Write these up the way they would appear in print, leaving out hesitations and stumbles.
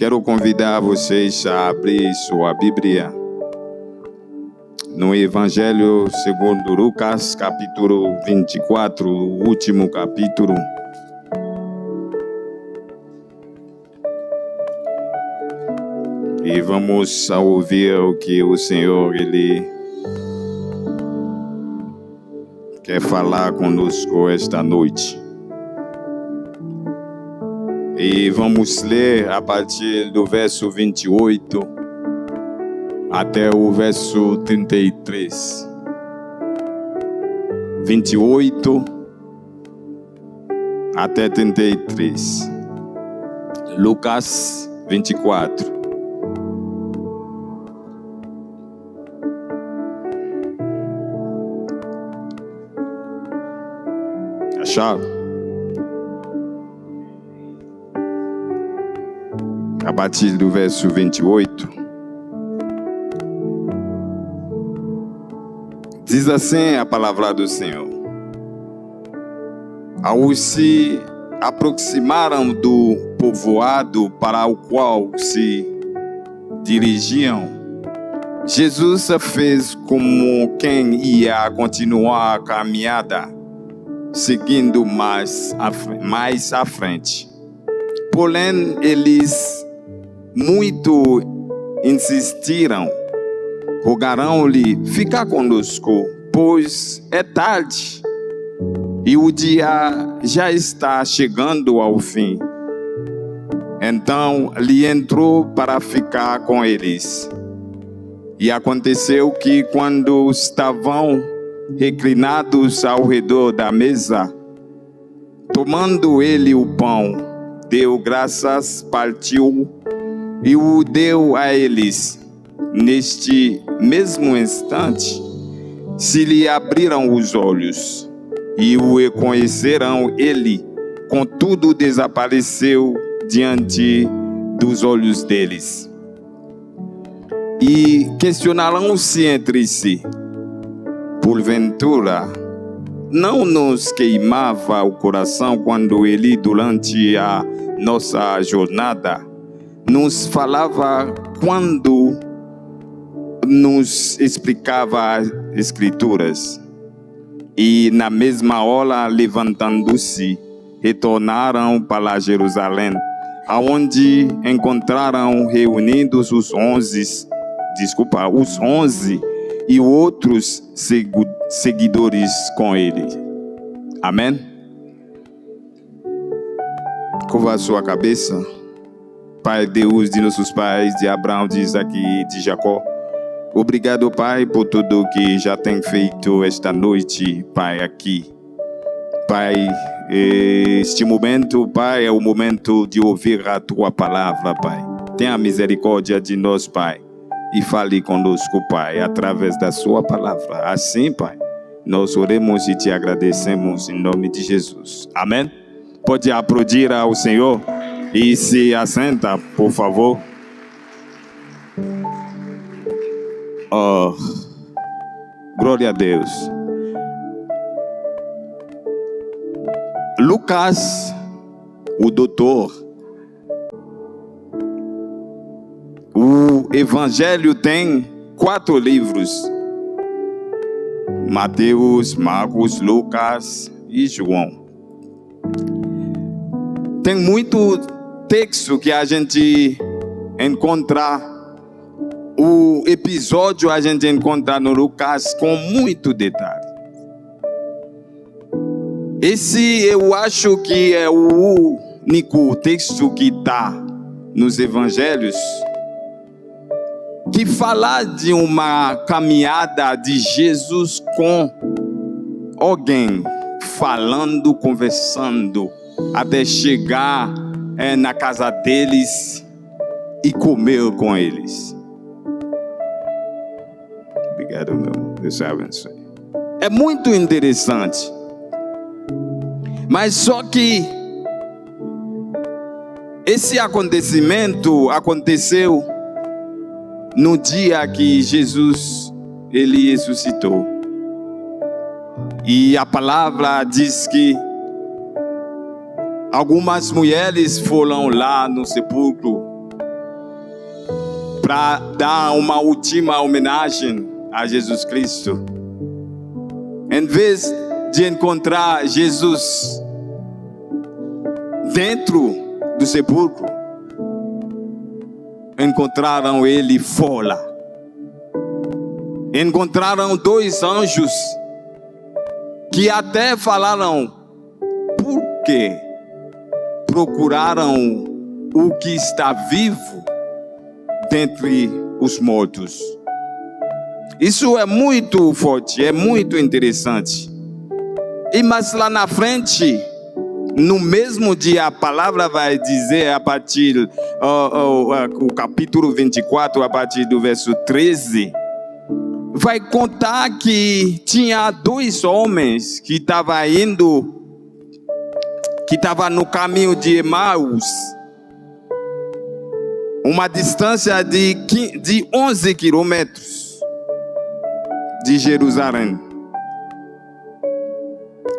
Quero convidar vocês a abrir sua Bíblia no Evangelho segundo Lucas, capítulo 24, o último capítulo. E vamos ouvir o que o Senhor Ele quer falar conosco esta noite. E vamos ler a partir do verso 28 até o verso 33. 28 até 33. Lucas 24. Acharam? A partir do verso 28, diz assim a palavra do Senhor: Ao se aproximaram do povoado para o qual se dirigiam, Jesus fez como quem ia continuar a caminhada, seguindo mais à frente. Porém, eles muito insistiram, rogaram-lhe: fica conosco, pois é tarde e o dia já está chegando ao fim. Então lhe entrou para ficar com eles. E aconteceu que, quando estavam reclinados ao redor da mesa, tomando ele o pão, deu graças, partiu e o deu a eles. Neste mesmo instante, se lhe abriram os olhos e o reconheceram ele, contudo desapareceu diante dos olhos deles. E questionaram-se entre si: porventura, não nos queimava o coração quando ele, durante a nossa jornada, nos falava, quando nos explicava as Escrituras? E na mesma hora, levantando-se, retornaram para Jerusalém, aonde encontraram reunidos os 11 e outros seguidores com ele. Amém? Curva a sua cabeça. Pai Deus de nossos pais, de Abraão, de Isaac e de Jacó, obrigado, Pai, por tudo que já tem feito esta noite, Pai, aqui. Pai, este momento, Pai, é o momento de ouvir a Tua palavra, Pai. Tenha misericórdia de nós, Pai, e fale conosco, Pai, através da Sua palavra. Assim, Pai, nós oremos e te agradecemos em nome de Jesus. Amém? Pode aplaudir ao Senhor e se assenta, por favor. Oh, glória a Deus. Lucas, o doutor, o Evangelho tem 4 livros: Mateus, Marcos, Lucas e João. Tem muito texto que a gente encontra. O episódio a gente encontra no Lucas com muito detalhe. Esse eu acho que é o único texto que está nos evangelhos que fala de uma caminhada de Jesus com alguém, falando, conversando, até chegar na casa deles e comer com eles. Obrigado, meu. Deus abençoe. É muito interessante. Mas só que esse acontecimento aconteceu no dia que Jesus ele ressuscitou. E a palavra diz que algumas mulheres foram lá no sepulcro para dar uma última homenagem a Jesus Cristo. Em vez de encontrar Jesus dentro do sepulcro, encontraram ele fora. Encontraram 2 anjos que até falaram: por que procuraram o que está vivo dentre os mortos? Isso é muito forte, é muito interessante. Mas lá na frente, no mesmo dia, a palavra vai dizer, a partir o capítulo 24, a partir do verso 13, vai contar que tinha 2 homens que estavam no caminho de Emaús, uma distância de 11 quilômetros de Jerusalém.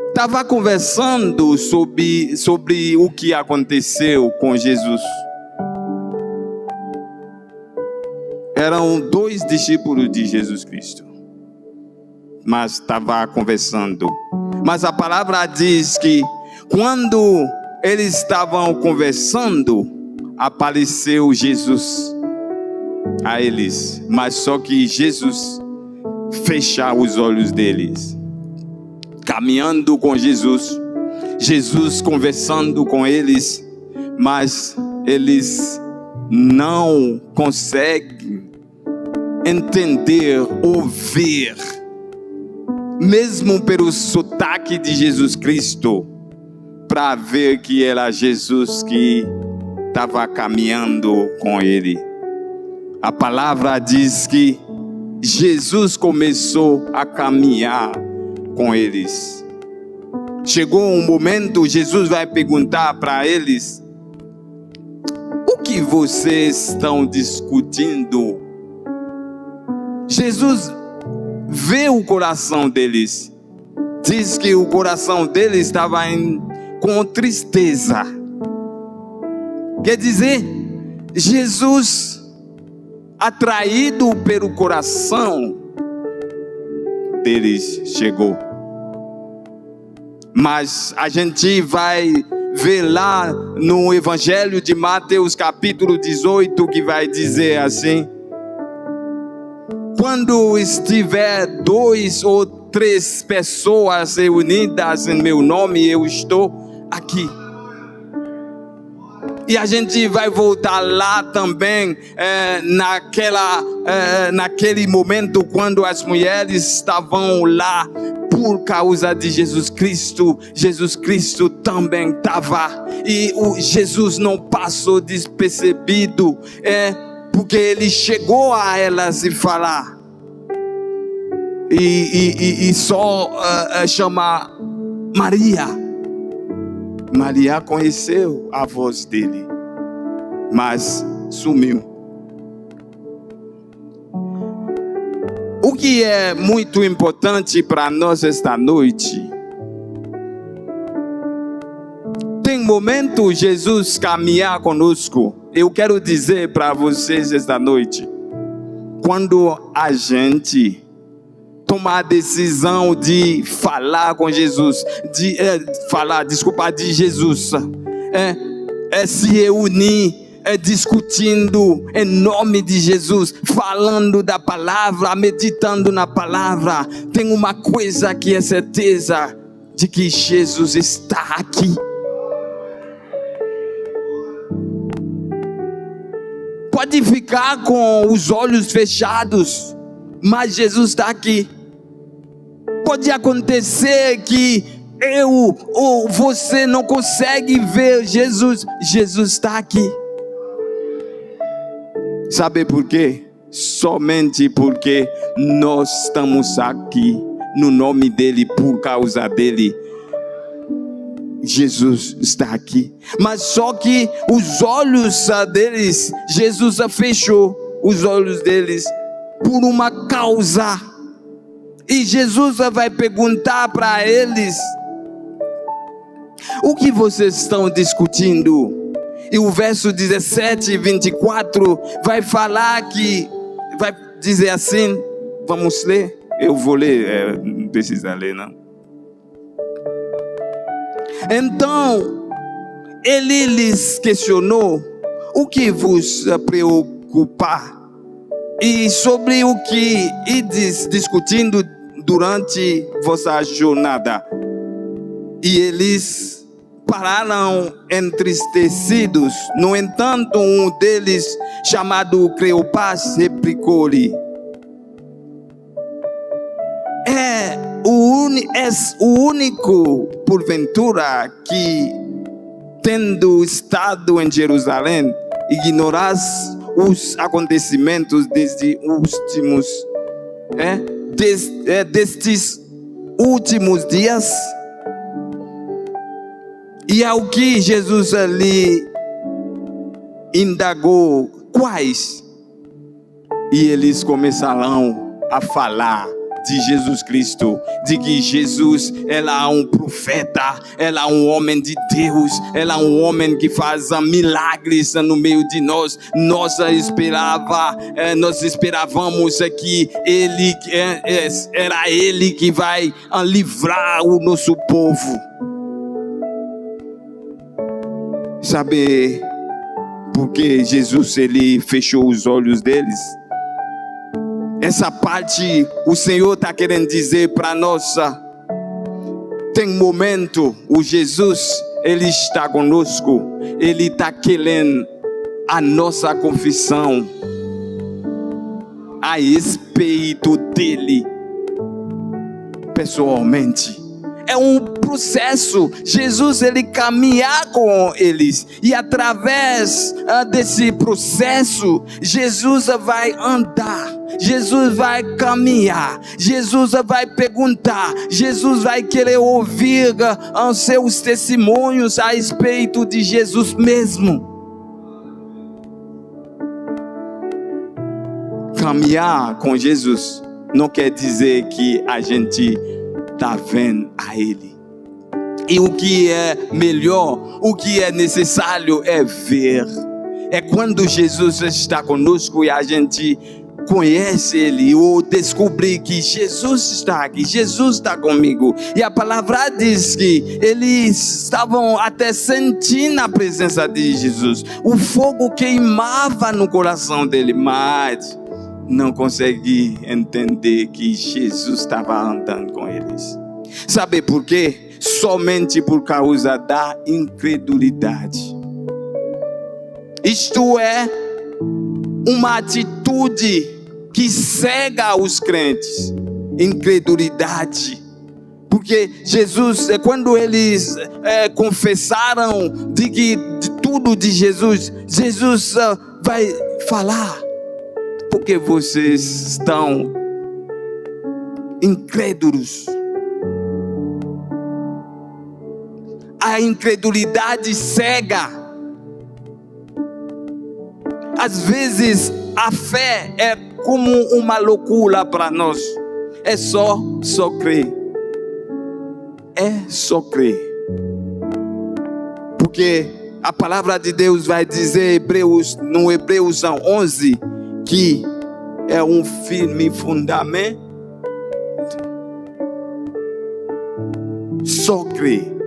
Estava conversando sobre o que aconteceu com Jesus. Eram 2 discípulos de Jesus Cristo, mas estava conversando. Mas a palavra diz que quando eles estavam conversando, apareceu Jesus a eles, mas só que Jesus fechou os olhos deles. Caminhando com Jesus, Jesus conversando com eles, mas eles não conseguem entender ou ver, mesmo pelo sotaque de Jesus Cristo, para ver que era Jesus que estava caminhando com ele. A palavra diz que Jesus começou a caminhar com eles. Chegou um momento, Jesus vai perguntar para eles: o que vocês estão discutindo? Jesus vê o coração deles. Diz que o coração deles estava com tristeza. Quer dizer, Jesus, atraído pelo coração deles, chegou. Mas a gente vai ver lá no Evangelho de Mateus, capítulo 18, que vai dizer assim: quando estiver 2 ou 3 pessoas reunidas em meu nome, eu estou aqui. E a gente vai voltar lá também, naquele momento quando as mulheres estavam lá por causa de Jesus Cristo. Jesus Cristo também estava, e Jesus não passou despercebido, porque ele chegou a elas e falar, e só chamar Maria. Maria conheceu a voz dele, mas sumiu. O que é muito importante para nós esta noite, tem momento Jesus caminhar conosco. Eu quero dizer para vocês esta noite, quando a gente tomar a decisão de falar com Jesus, de Jesus, se reunir, discutindo em nome de Jesus, falando da palavra, meditando na palavra, tem uma coisa que é certeza, de que Jesus está aqui. Pode ficar com os olhos fechados, mas Jesus está aqui. Pode acontecer que eu ou você não consegue ver Jesus. Jesus está aqui. Sabe por quê? Somente porque nós estamos aqui no nome dele, por causa dele. Jesus está aqui. Mas só que os olhos deles, Jesus fechou os olhos deles por uma causa. E Jesus vai perguntar para eles: o que vocês estão discutindo? E o verso 17 e 24 vai falar que, vai dizer assim, vamos ler? Eu vou ler, não precisa ler não. Então, ele lhes questionou, o que vos preocupa? E sobre o que ides discutindo durante vossa jornada? E eles pararam entristecidos. No entanto, um deles, chamado Cleopas, replicou-lhe: És o único, porventura, que, tendo estado em Jerusalém, ignoras os acontecimentos destes últimos dias? E ao que Jesus lhe indagou, quais? E eles começaram a falar de Jesus Cristo, de que Jesus é um profeta, é um homem de Deus, é um homem que faz milagres no meio de nós. Nós esperávamos que era ele que vai livrar o nosso povo. Sabe por que Jesus ele fechou os olhos deles? Essa parte o Senhor está querendo dizer para nós. Tem momento, o Jesus, ele está conosco. Ele está querendo a nossa confissão a respeito dele, pessoalmente. É um processo. Jesus ele caminha com eles, e através desse processo Jesus vai andar, Jesus vai caminhar, Jesus vai perguntar, Jesus vai querer ouvir os seus testemunhos a respeito de Jesus mesmo. Caminhar com Jesus não quer dizer que a gente está vendo a Ele. E o que é melhor, o que é necessário é ver. É quando Jesus está conosco e a gente conhece Ele, ou descobrir que Jesus está aqui, Jesus está comigo. E a palavra diz que eles estavam até sentindo a presença de Jesus. O fogo queimava no coração dele, mas não consegui entender que Jesus estava andando com eles. Sabe por quê? Somente por causa da incredulidade. Isto é uma atitude que cega os crentes. Incredulidade. Porque Jesus, quando eles confessaram de tudo de Jesus, Jesus vai falar: porque vocês estão incrédulos. A incredulidade cega. Às vezes a fé é como uma loucura para nós. É só crer. É só crer. Porque a palavra de Deus vai dizer no Hebreus 11 que é um firme fundamento. Só crer.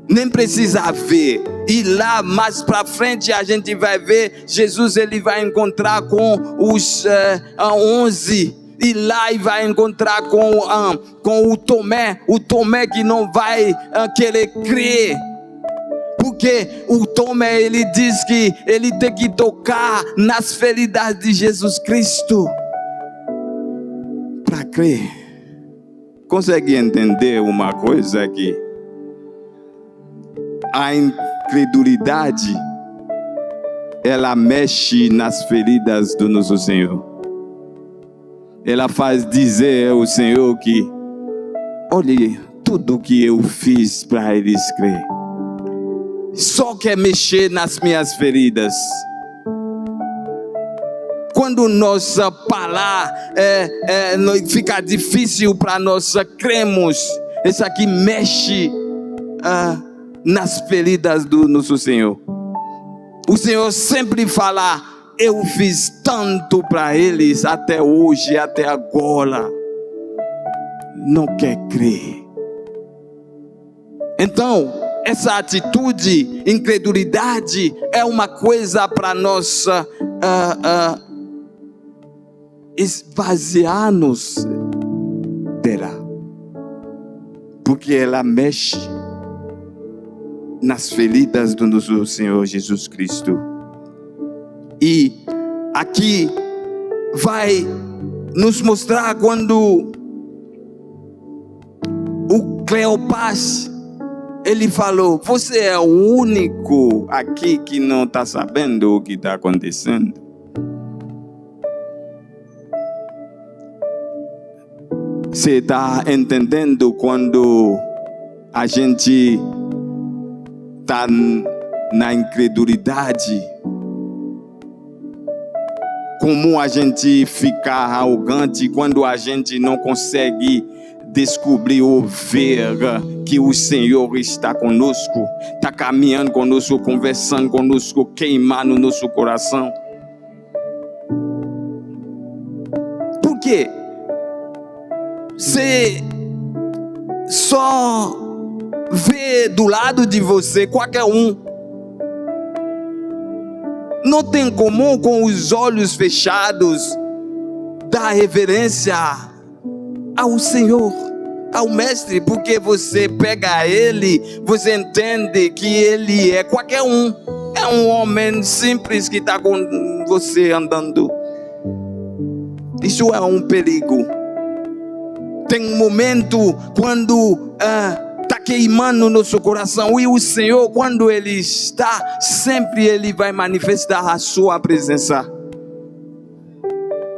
Nem precisa ver. E lá mais para frente a gente vai ver Jesus, ele vai encontrar com os 11. E lá ele vai encontrar com o Tomé que não vai querer crer. Porque o Tomé, ele diz que ele tem que tocar nas feridas de Jesus Cristo para crer. Consegue entender uma coisa aqui? A incredulidade, ela mexe nas feridas do nosso Senhor. Ela faz dizer ao Senhor que, olhe, tudo que eu fiz para eles crer. Só quer mexer nas minhas feridas. Quando nós falar, fica difícil para nós cremos. Isso aqui mexe nas feridas do nosso Senhor. O Senhor sempre fala: eu fiz tanto para eles até hoje, até agora. Não quer crer. Então, essa atitude, incredulidade, é uma coisa para nós esvaziar-nos dela. Porque ela mexe nas feridas do nosso Senhor Jesus Cristo. E aqui vai nos mostrar quando o Cleopas, ele falou: você é o único aqui que não está sabendo o que está acontecendo. Você está entendendo quando a gente está na incredulidade? Como a gente fica arrogante quando a gente não consegue descobrir ou ver que o Senhor está conosco, está caminhando conosco, conversando conosco, queimando nosso coração. Por quê? Você só vê do lado de você qualquer um. Não tem comum com os olhos fechados dar reverência ao Senhor, ao Mestre, porque você pega ele, você entende que ele é qualquer um. É um homem simples que está com você andando. Isso é um perigo. Tem um momento quando está queimando nosso coração, e o Senhor, quando Ele está, sempre Ele vai manifestar a sua presença.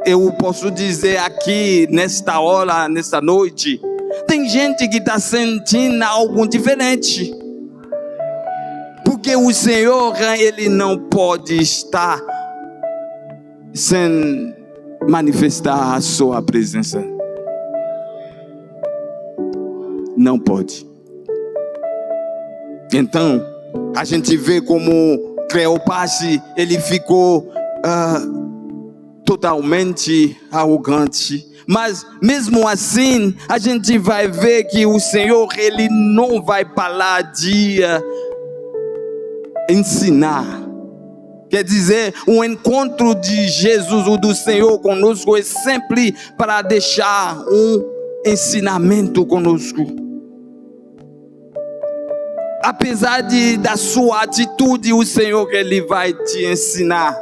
Eu posso dizer aqui, nesta hora, nesta noite, tem gente que está sentindo algo diferente. Porque o Senhor, Ele não pode estar sem manifestar a sua presença. Não pode. Então, a gente vê como Cleopas, ele ficou totalmente arrogante. Mas mesmo assim, a gente vai ver que o Senhor, ele não vai parar de ensinar. Quer dizer, o encontro de Jesus, o do Senhor conosco, é sempre para deixar um ensinamento conosco. Apesar da sua atitude, o Senhor, ele vai te ensinar.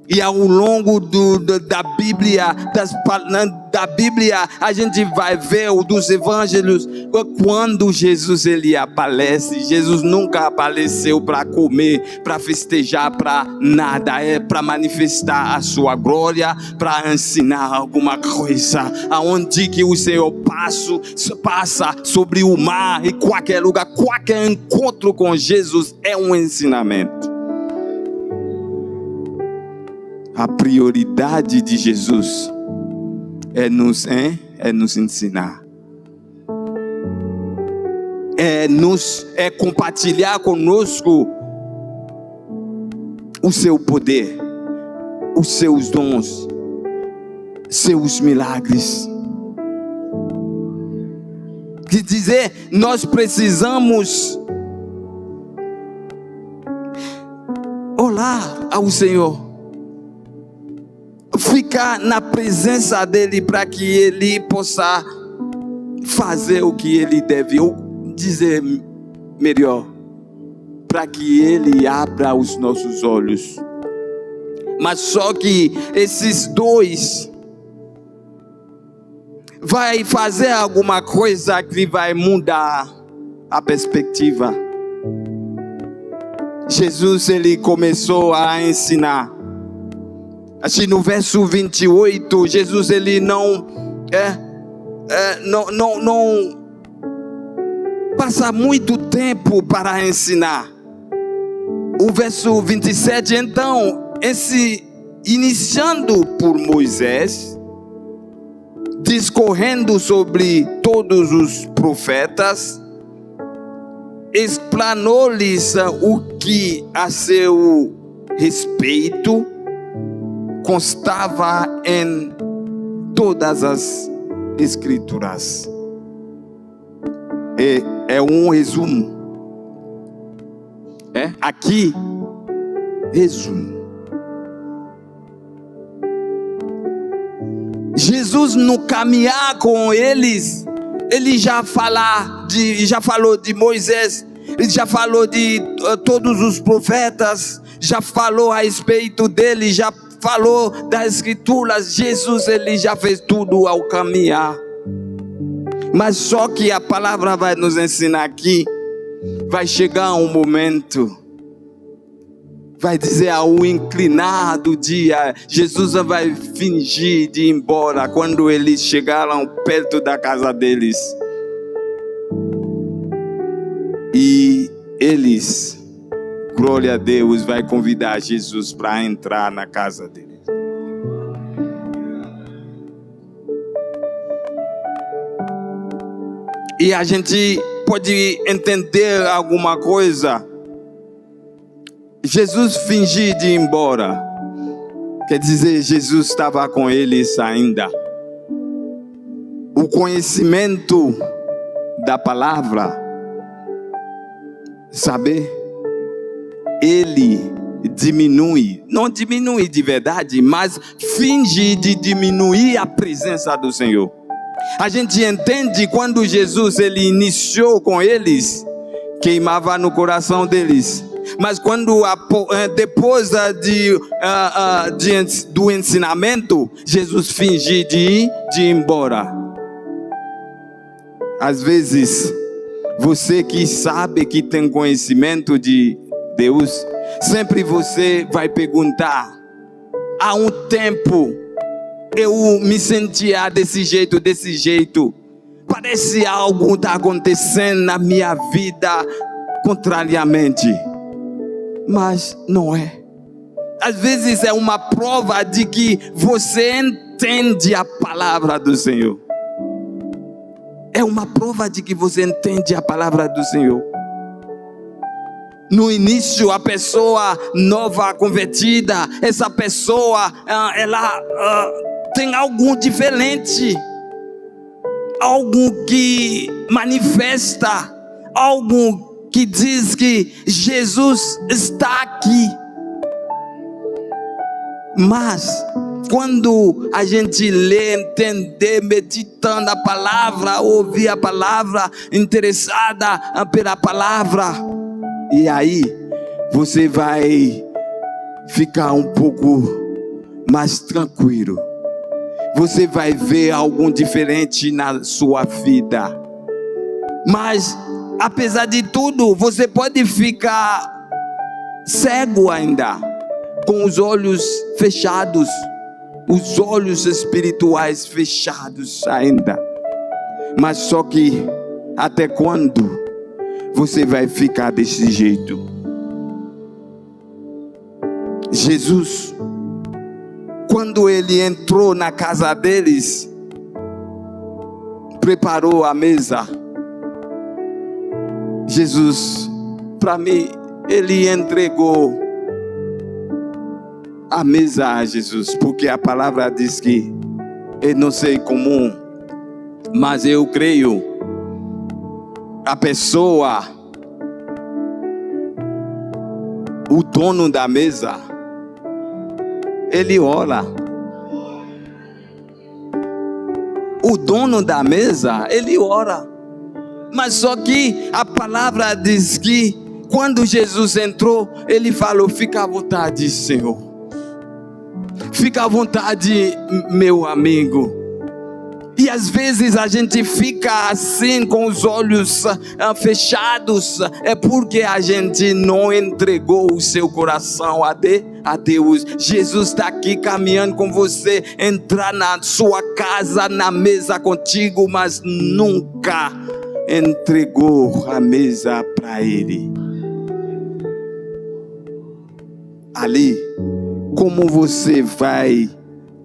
E ao longo da Bíblia, da Bíblia, a gente vai ver o dos evangelhos, quando Jesus ele aparece. Jesus nunca apareceu para comer, para festejar, para nada. É para manifestar a sua glória, para ensinar alguma coisa. Aonde que o Senhor passa sobre o mar, em qualquer lugar, qualquer encontro com Jesus é um ensinamento. A prioridade de Jesus é nos ensinar. É compartilhar conosco o seu poder, os seus dons, seus milagres. Quer dizer, nós precisamos orar ao Senhor. Ficar na presença dele para que ele possa fazer o que ele deve, ou dizer melhor, para que ele abra os nossos olhos. Mas só que esses dois vai fazer alguma coisa que vai mudar a perspectiva. Jesus ele começou a ensinar. Assim, no verso 28, Jesus ele não passa muito tempo para ensinar. O verso 27, então, iniciando por Moisés, discorrendo sobre todos os profetas, explanou-lhes o que a seu respeito constava em todas as Escrituras. É um resumo. Aqui, resumo. Jesus, no caminhar com eles, ele já falou de Moisés, ele já falou de todos os profetas, já falou a respeito dele, já falou das Escrituras. Jesus, ele já fez tudo ao caminhar. Mas só que a palavra vai nos ensinar aqui, vai chegar um momento, vai dizer ao inclinar do dia, Jesus vai fingir de ir embora quando eles chegaram perto da casa deles. E eles, glória a Deus, vai convidar Jesus para entrar na casa deles. E a gente pode entender alguma coisa. Jesus fingir de ir embora, quer dizer, Jesus estava com eles ainda. O conhecimento da palavra, saber, ele diminui, não diminui de verdade, mas finge de diminuir a presença do Senhor. A gente entende quando Jesus ele iniciou com eles, queimava no coração deles. Mas quando depois do ensinamento, Jesus finge de ir embora. Às vezes, você que sabe que tem conhecimento de Deus, sempre você vai perguntar: há um tempo eu me sentia desse jeito. Parece algo está acontecendo na minha vida contrariamente. Mas não é. Às vezes é uma prova de que você entende a palavra do Senhor. É uma prova de que você entende a palavra do Senhor. No início, a pessoa nova convertida, essa pessoa, ela tem algo diferente. Algo que manifesta, algo que diz que Jesus está aqui. Mas quando a gente lê, entender, meditando a palavra, ouvir a palavra, interessada pela palavra, e aí você vai ficar um pouco mais tranquilo. Você vai ver algo diferente na sua vida. Mas apesar de tudo, você pode ficar cego ainda, com os olhos fechados, os olhos espirituais fechados ainda. Mas só que até quando você vai ficar desse jeito? Jesus, quando ele entrou na casa deles, preparou a mesa. Jesus, para mim, ele entregou a mesa a Jesus, porque a palavra diz que, eu não sei como, mas eu creio, a pessoa, o dono da mesa, ele ora. O dono da mesa, ele ora. Mas só que a palavra diz que quando Jesus entrou, ele falou: fica à vontade, Senhor. Fica à vontade, meu amigo. E às vezes a gente fica assim com os olhos fechados, é porque a gente não entregou o seu coração a Deus. Jesus está aqui caminhando com você, entrar na sua casa, na mesa contigo, mas nunca entregou a mesa para Ele. Ali, como você vai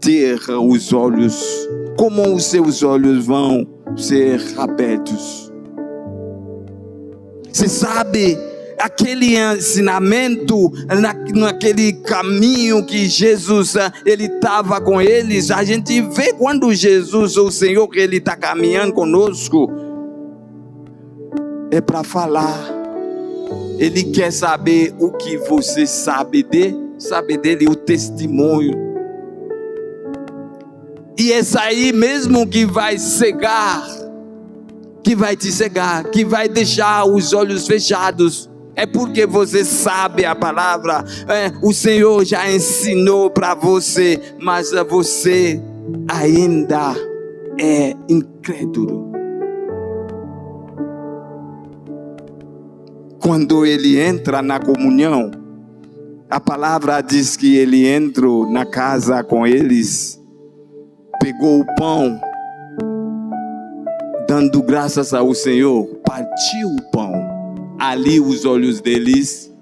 ter os olhos, como os seus olhos vão ser abertos? Você sabe, aquele ensinamento, naquele caminho que Jesus, ele estava com eles, a gente vê quando Jesus, o Senhor, ele está caminhando conosco, é para falar. Ele quer saber o que você sabe dele, o testemunho. E é isso aí mesmo que vai cegar, que vai te cegar, que vai deixar os olhos fechados. É porque você sabe a palavra, o Senhor já ensinou para você, mas você ainda é incrédulo. Quando ele entra na comunhão, a palavra diz que ele entrou na casa com eles, pegou o pão, dando graças ao Senhor, partiu o pão. Ali os olhos deles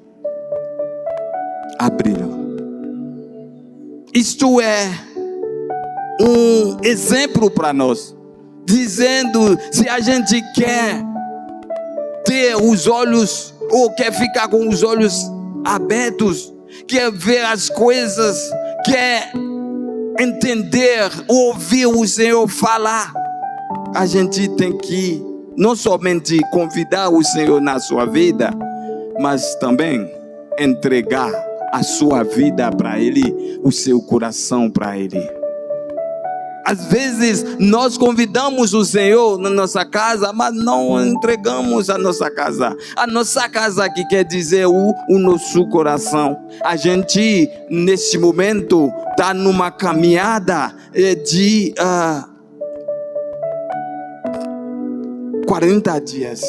abriram. Isto é um exemplo para nós, dizendo, se a gente quer ter os olhos, ou quer ficar com os olhos abertos, quer ver as coisas, quer entender, ouvir o Senhor falar, a gente tem que não somente convidar o Senhor na sua vida, mas também entregar a sua vida para Ele, o seu coração para Ele. Às vezes nós convidamos o Senhor na nossa casa, mas não entregamos a nossa casa. A nossa casa que quer dizer o nosso coração. A gente neste momento está numa caminhada de 40 dias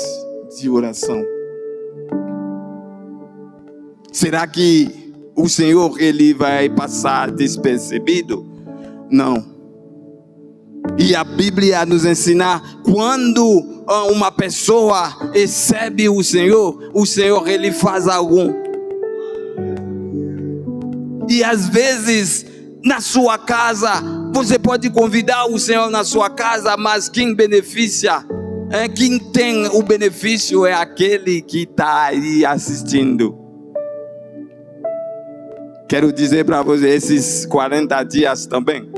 de oração. Será que o Senhor ele vai passar despercebido? Não. E a Bíblia nos ensina, quando uma pessoa recebe o Senhor ele faz algo. E às vezes na sua casa, você pode convidar o Senhor na sua casa, mas quem beneficia, quem tem o benefício é aquele que está aí assistindo. Quero dizer para você, esses 40 dias também,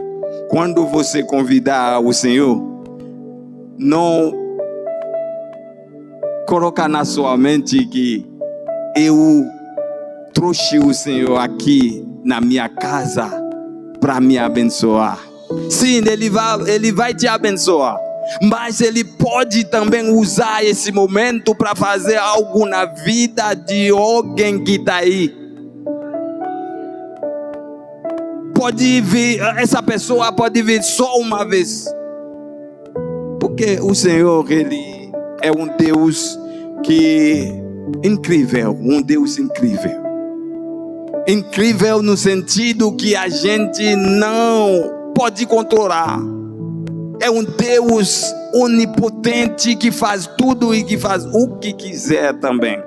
quando você convidar o Senhor, não coloca na sua mente que eu trouxe o Senhor aqui na minha casa para me abençoar. Sim, ele vai te abençoar, mas Ele pode também usar esse momento para fazer algo na vida de alguém que está aí. Pode vir, essa pessoa pode vir só uma vez, porque o Senhor ele é um Deus que incrível, um Deus incrível. Incrível no sentido que a gente não pode controlar. É um Deus onipotente que faz tudo e que faz o que quiser também.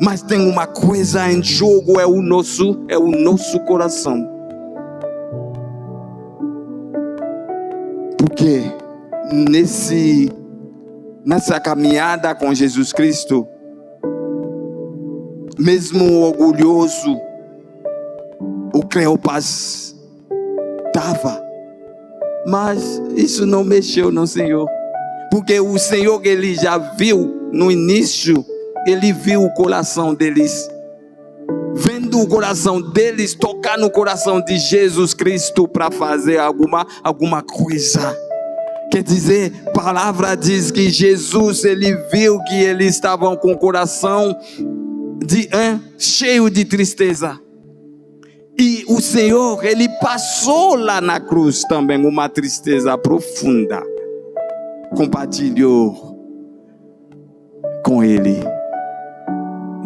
Mas tem uma coisa em jogo, é o nosso coração. Porque nessa caminhada com Jesus Cristo, mesmo orgulhoso, o Cleopas estava, mas isso não mexeu no Senhor, porque o Senhor ele já viu no início, ele viu o coração deles, vendo o coração deles, tocar no coração de Jesus Cristo para fazer alguma coisa. Quer dizer, a palavra diz que Jesus, ele viu que eles estavam com o coração cheio de tristeza. E o Senhor, ele passou lá na cruz também uma tristeza profunda. Compartilhou com ele.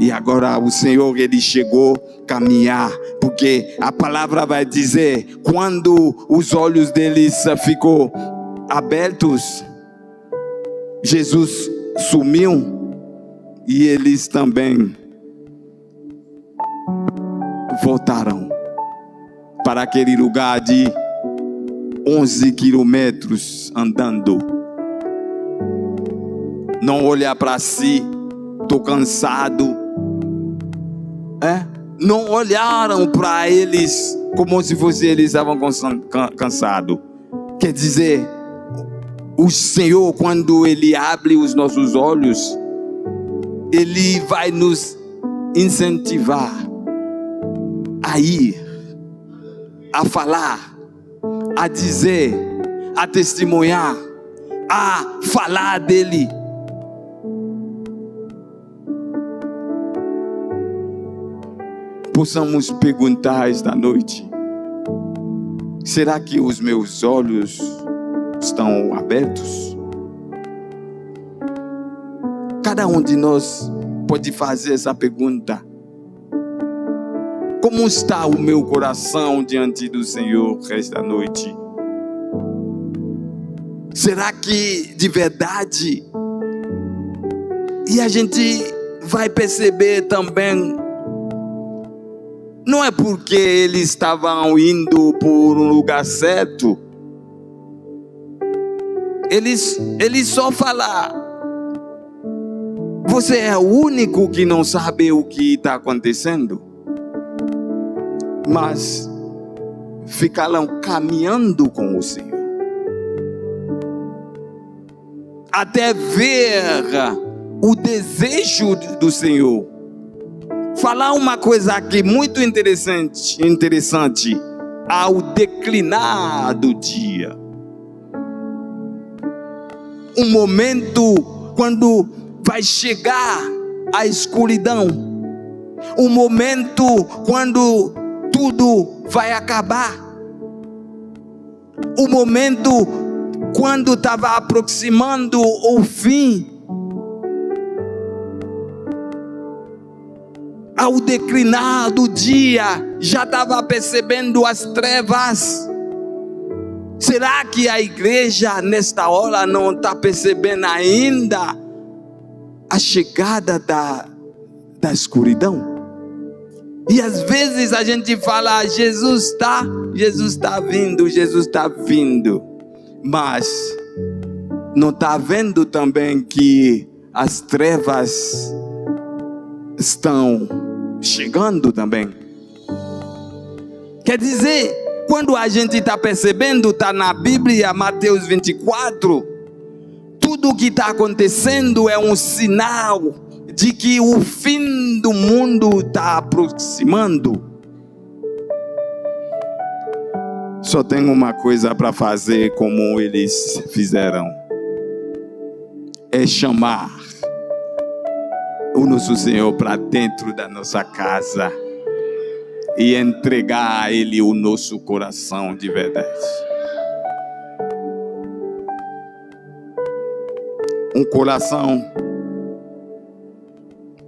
E agora o Senhor, ele chegou a caminhar, porque a palavra vai dizer, quando os olhos deles ficou abertos, Jesus sumiu e eles também voltaram para aquele lugar de 11 quilômetros andando. Não olhar para si, estou cansado. Não olharam para eles como se fosse eles estavam cansados. Quer dizer, o Senhor, quando Ele abre os nossos olhos, Ele vai nos incentivar a ir, a falar, a dizer, a testemunhar, a falar dele. Possamos perguntar esta noite: será que os meus olhos estão abertos? Cada um de nós pode fazer essa pergunta. Como está o meu coração diante do Senhor esta noite? Será que de verdade? E a gente vai perceber também, não é porque eles estavam indo por um lugar certo. Eles só falaram: você é o único que não sabe o que está acontecendo. Mas ficaram caminhando com o Senhor, até ver o desejo do Senhor. Falar uma coisa aqui muito interessante, ao declinar do dia. Um momento quando vai chegar a escuridão. Um momento quando tudo vai acabar. Um momento quando estava aproximando o fim. Ao declinar do dia, já estava percebendo as trevas. Será que a igreja nesta hora não está percebendo ainda a chegada da escuridão? E às vezes a gente fala: Jesus está vindo. Mas não está vendo também que as trevas estão chegando também. Quer dizer, quando a gente está percebendo, está na Bíblia, Mateus 24, tudo o que está acontecendo é um sinal de que o fim do mundo está aproximando. Só tem uma coisa para fazer como eles fizeram: é chamar o nosso Senhor para dentro da nossa casa e entregar a Ele o nosso coração de verdade. Um coração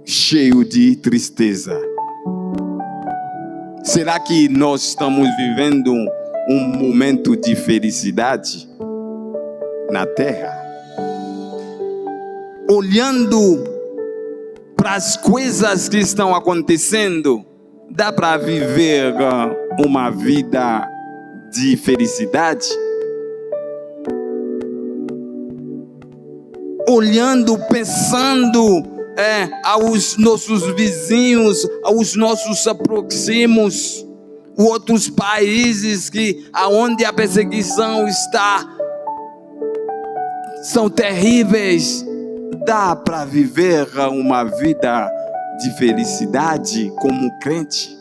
cheio de tristeza. Será que nós estamos vivendo um momento de felicidade na terra? Olhando para as coisas que estão acontecendo, dá para viver uma vida de felicidade? Olhando, pensando aos nossos vizinhos, aos nossos próximos, outros países aonde a perseguição está, são terríveis. Dá para viver uma vida de felicidade como crente?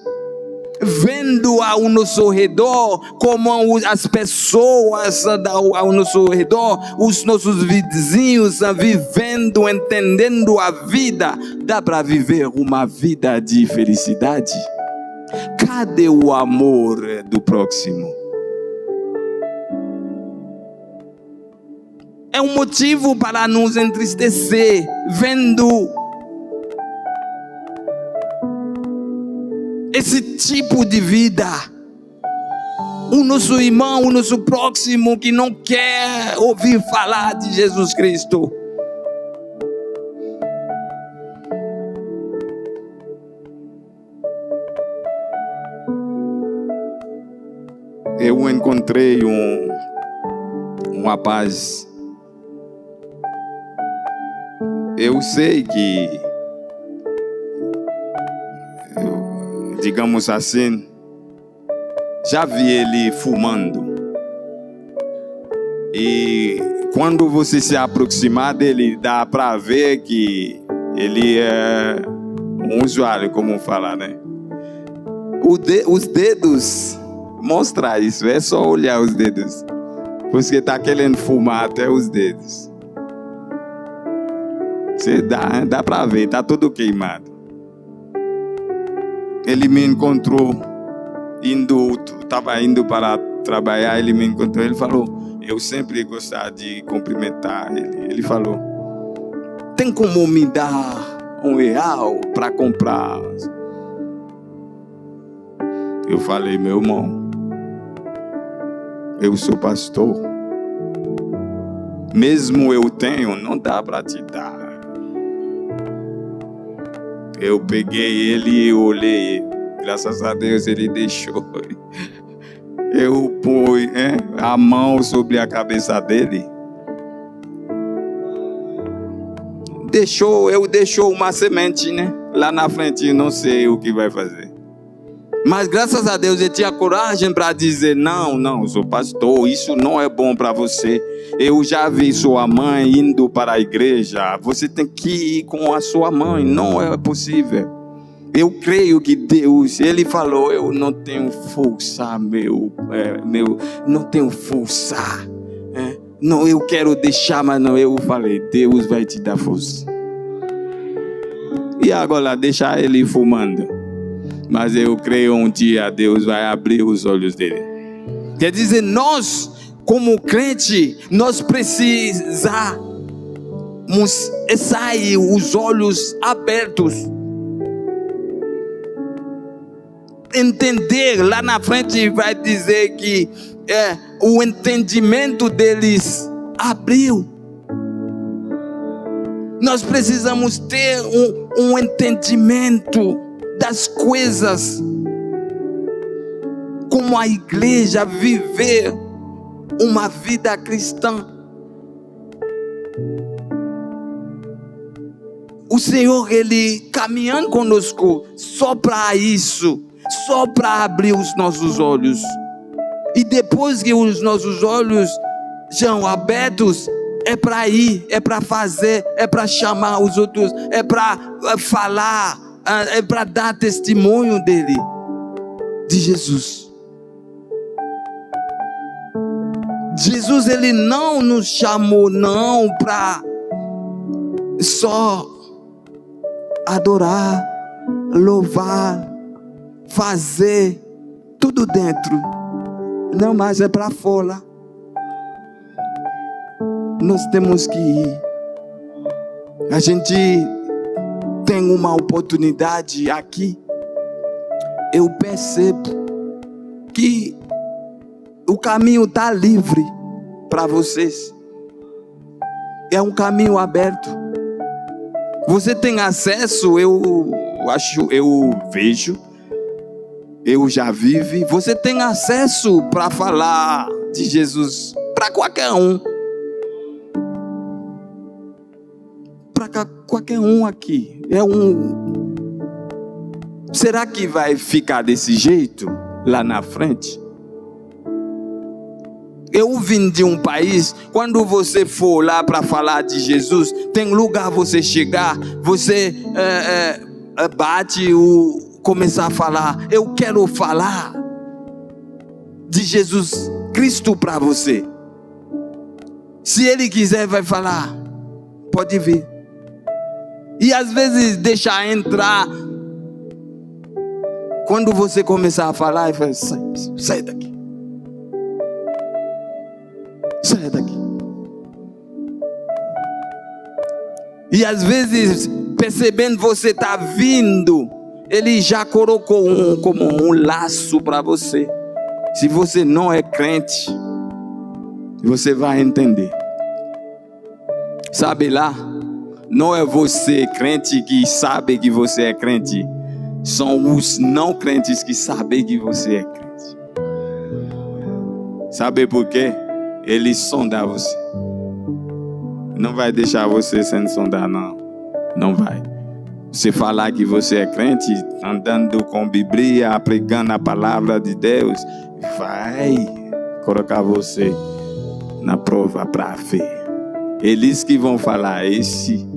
Vendo ao nosso redor como as pessoas ao nosso redor, os nossos vizinhos vivendo, entendendo a vida, dá para viver uma vida de felicidade? Cadê o amor do próximo? É um motivo para nos entristecer, vendo esse tipo de vida. O nosso irmão, o nosso próximo que não quer ouvir falar de Jesus Cristo. Eu encontrei um rapaz. Eu sei que digamos assim, já vi ele fumando. E quando você se aproximar dele, dá para ver que ele é um usuário, como falar, né? Os dedos mostram isso, é só olhar os dedos. Porque está querendo fumar até os dedos. Você dá para ver, está tudo queimado. Ele me encontrou, estava indo para trabalhar, ele me encontrou, ele falou, eu sempre gostava de cumprimentar ele. Ele falou, tem como me dar R$1 para comprar? Eu falei, meu irmão, eu sou pastor. Mesmo eu tenho, não dá para te dar. Eu peguei ele e olhei. Graças a Deus ele deixou. Eu pus a mão sobre a cabeça dele. Deixou uma semente, né? Lá na frente, não sei o que vai fazer. Mas graças a Deus ele tinha coragem para dizer, não, sou pastor, isso não é bom para você. Eu já vi sua mãe indo para a igreja, você tem que ir com a sua mãe, não é possível. Eu creio que Deus, ele falou, eu não tenho força, não tenho força. Não, eu quero deixar, mas não, eu falei, Deus vai te dar força. E agora deixar ele fumando. Mas eu creio um dia Deus vai abrir os olhos dele. Quer dizer, nós, como crente, nós precisamos sair os olhos abertos. Entender, lá na frente vai dizer que o entendimento deles abriu. Nós precisamos ter um entendimento das coisas, como a igreja viver uma vida cristã. O Senhor, ele caminhando conosco só para isso, só para abrir os nossos olhos. E depois que os nossos olhos são abertos, é para ir, é para fazer, é para chamar os outros, é para falar, é para dar testemunho dele, de Jesus. Jesus, ele não nos chamou não para só adorar, louvar, fazer tudo dentro. Não, mas é para fora. Nós temos que ir. A gente tem uma oportunidade aqui. Eu percebo que o caminho está livre para vocês. É um caminho aberto. Você tem acesso, eu vejo, eu já vivi. Você tem acesso para falar de Jesus para qualquer um. Para qualquer um aqui. Será que vai ficar desse jeito lá na frente? Eu vim de um país, quando você for lá para falar de Jesus, tem lugar você chegar, você começar a falar, eu quero falar de Jesus Cristo para você. Se ele quiser vai falar, pode vir. E às vezes deixar entrar. Quando você começar a falar, ele fala, sai daqui. Sai daqui. E às vezes, percebendo você está vindo, ele já colocou como um laço para você. Se você não é crente, você vai entender. Sabe lá? Não é você crente que sabe que você é crente. São os não crentes que sabem que você é crente. Sabe por quê? Ele sonda você. Não vai deixar você sendo sondado, não. Não vai. Você falar que você é crente, andando com Bíblia, pregando a palavra de Deus, vai colocar você na prova para ver. Eles que vão falar, esse,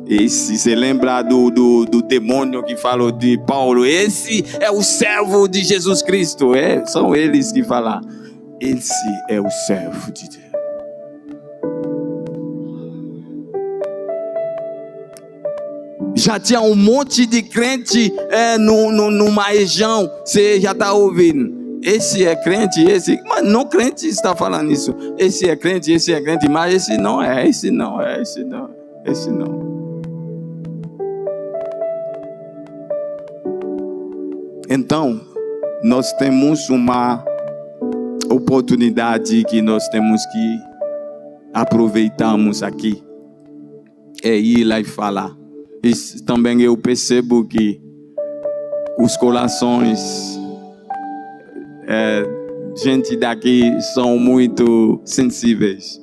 você lembra do demônio que falou de Paulo? Esse é o servo de Jesus Cristo. São eles que falam, esse é o servo de Deus. Já tinha um monte de crente numa região, você já está ouvindo. Esse é crente, esse... Mas não crente está falando isso. Esse é crente, mas esse não é, esse não. Então, nós temos uma oportunidade que nós temos que aproveitarmos aqui. É ir lá e falar. E também eu percebo que os corações, gente daqui são muito sensíveis.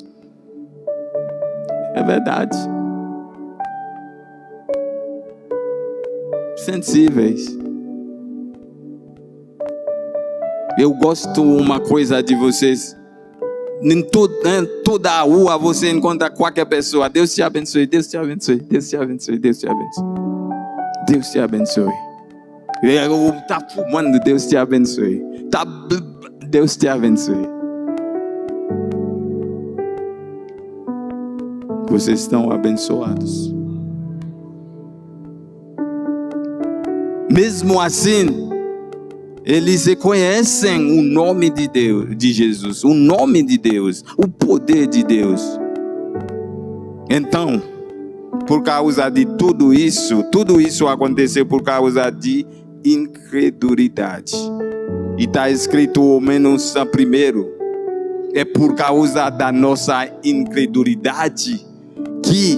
É verdade. Sensíveis. Eu gosto uma coisa de vocês. Em toda a rua você encontra qualquer pessoa. Deus te abençoe, Deus te abençoe, Deus te abençoe, Deus te abençoe. Deus te abençoe. Tá fumando, Deus te abençoe. Deus te abençoe. Vocês estão abençoados. Mesmo assim, eles reconhecem o nome de Deus, de Jesus, o nome de Deus, o poder de Deus. Então, por causa de tudo isso aconteceu por causa de incredulidade. E está escrito ao menos primeiro, é por causa da nossa incredulidade que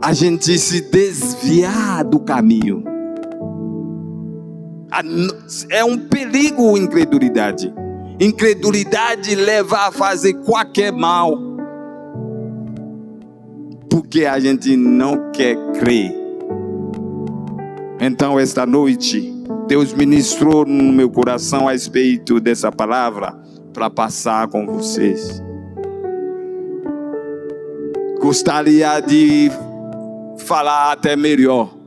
a gente se desviar do caminho. É um perigo incredulidade. Incredulidade leva a fazer qualquer mal. Porque a gente não quer crer. Então, esta noite, Deus ministrou no meu coração a respeito dessa palavra para passar com vocês. Gostaria de falar até melhor.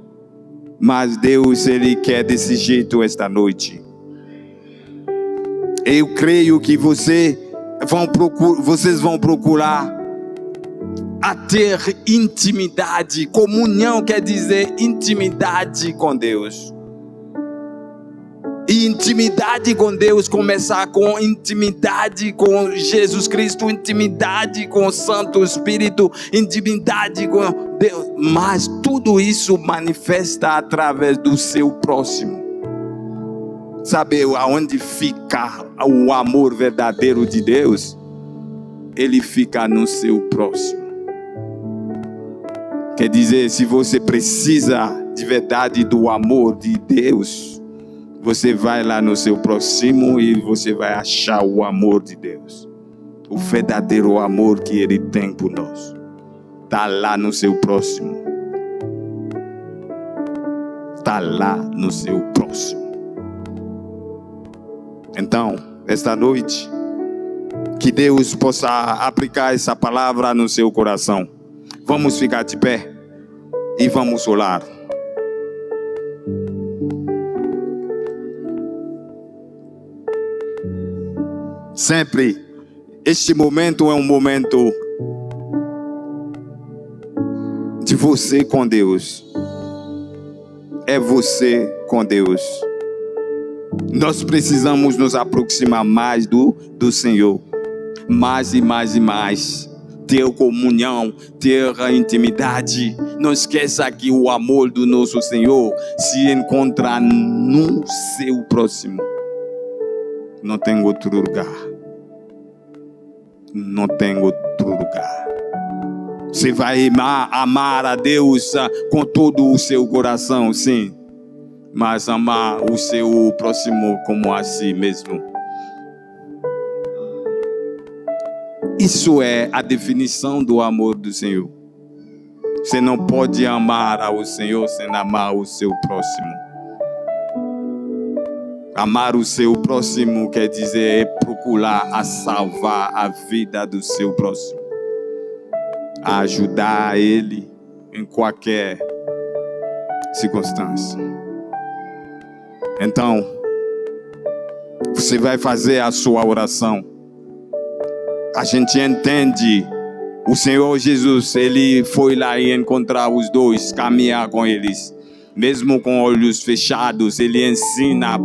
Mas Deus, Ele quer desse jeito esta noite. Eu creio que vocês vão procurar a ter intimidade. Comunhão quer dizer intimidade com Deus. E intimidade com Deus começar com intimidade com Jesus Cristo, intimidade com o Santo Espírito, intimidade com Deus. Mas tudo isso manifesta através do seu próximo. Sabe aonde fica o amor verdadeiro de Deus? Ele fica no seu próximo. Quer dizer, se você precisa de verdade do amor de Deus, você vai lá no seu próximo e você vai achar o amor de Deus. O verdadeiro amor que Ele tem por nós. Está lá no seu próximo. Está lá no seu próximo. Então, esta noite, que Deus possa aplicar essa palavra no seu coração. Vamos ficar de pé e vamos orar. Sempre, este momento é um momento de você com Deus. É você com Deus. Nós precisamos nos aproximar mais do Senhor. Mais e mais e mais. Ter comunhão, ter a intimidade. Não esqueça que o amor do nosso Senhor se encontra no seu próximo. Não tem outro lugar. Não tem outro lugar. Você vai amar a Deus com todo o seu coração, sim. Mas amar o seu próximo como a si mesmo. Isso é a definição do amor do Senhor. Você não pode amar ao Senhor sem amar o seu próximo. Amar o seu próximo quer dizer procurar a salvar a vida do seu próximo, a ajudar ele em qualquer circunstância. Então, você vai fazer a sua oração. A gente entende, o Senhor Jesus, ele foi lá e encontrar os dois, caminhar com eles. Mesmo com olhos fechados, ele ensina a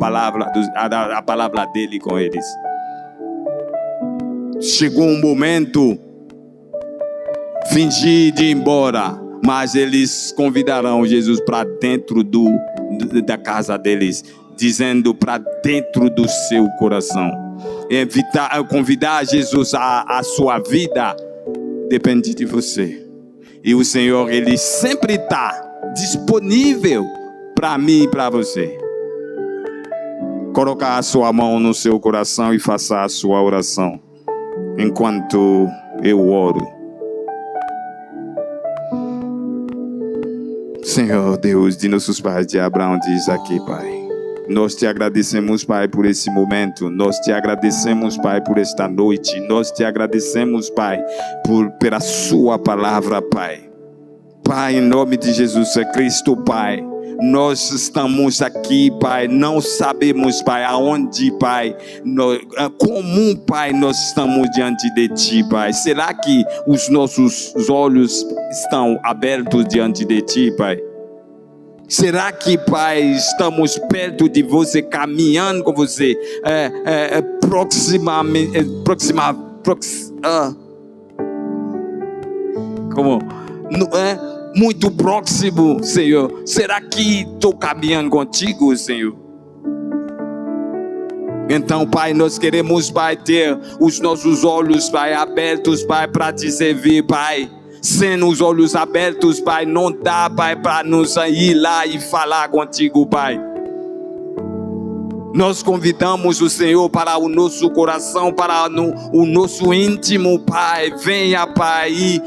palavra dele com eles. Chegou um momento, fingir de ir embora, mas eles convidarão Jesus para dentro da casa deles, dizendo para dentro do seu coração. Convidar Jesus à sua vida depende de você. E o Senhor, ele sempre está disponível para mim e para você. Colocar a sua mão no seu coração e faça a sua oração enquanto eu oro. Senhor Deus de nossos pais, de Abraão, de Isaac, Pai, nós te agradecemos, Pai, por esse momento. Nós te agradecemos, Pai, por esta noite. Nós te agradecemos, Pai, pela sua palavra, Pai. Pai, em nome de Jesus Cristo, Pai, nós estamos aqui, Pai, não sabemos, Pai, aonde, Pai, como, Pai, nós estamos diante de Ti, Pai. Será que os nossos olhos estão abertos diante de Ti, Pai? Será que, Pai, estamos perto de você, caminhando com você, muito próximo, Senhor? Será que estou caminhando contigo, Senhor? Então, Pai, nós queremos, Pai, ter os nossos olhos, Pai, abertos, Pai, para te servir, Pai. Sem os olhos abertos, Pai, não dá, Pai, para nos ir lá e falar contigo, Pai. Nós convidamos o Senhor para o nosso coração, para o nosso íntimo, Pai. Venha, Pai, e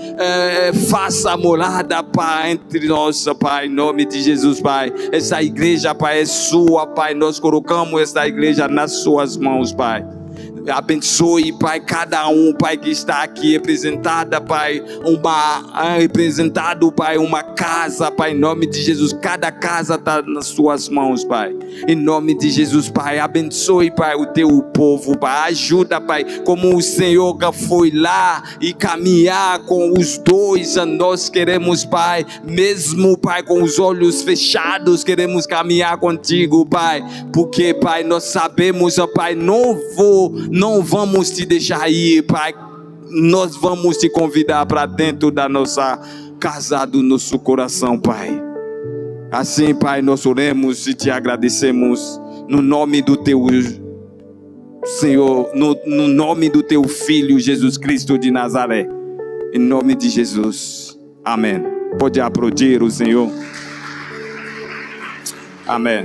faça morada, Pai, entre nós, Pai, em nome de Jesus, Pai. Essa igreja, Pai, é sua, Pai. Nós colocamos essa igreja nas suas mãos, Pai. Abençoe, Pai, cada um, Pai, que está aqui representada, Pai, representado, Pai, uma casa, Pai, em nome de Jesus. Cada casa está nas suas mãos, Pai. Em nome de Jesus, Pai, abençoe, Pai, o teu povo, Pai. Ajuda, Pai, como o Senhor foi lá e caminhar com os dois. Nós queremos, Pai, mesmo, Pai, com os olhos fechados, queremos caminhar contigo, Pai. Porque, Pai, nós sabemos, Pai, não vamos te deixar ir, Pai. Nós vamos te convidar para dentro da nossa casa, do nosso coração, Pai. Assim, Pai, nós oremos e te agradecemos no nome do teu Senhor, no nome do teu Filho Jesus Cristo de Nazaré. Em nome de Jesus. Amém. Pode aplaudir o Senhor. Amém.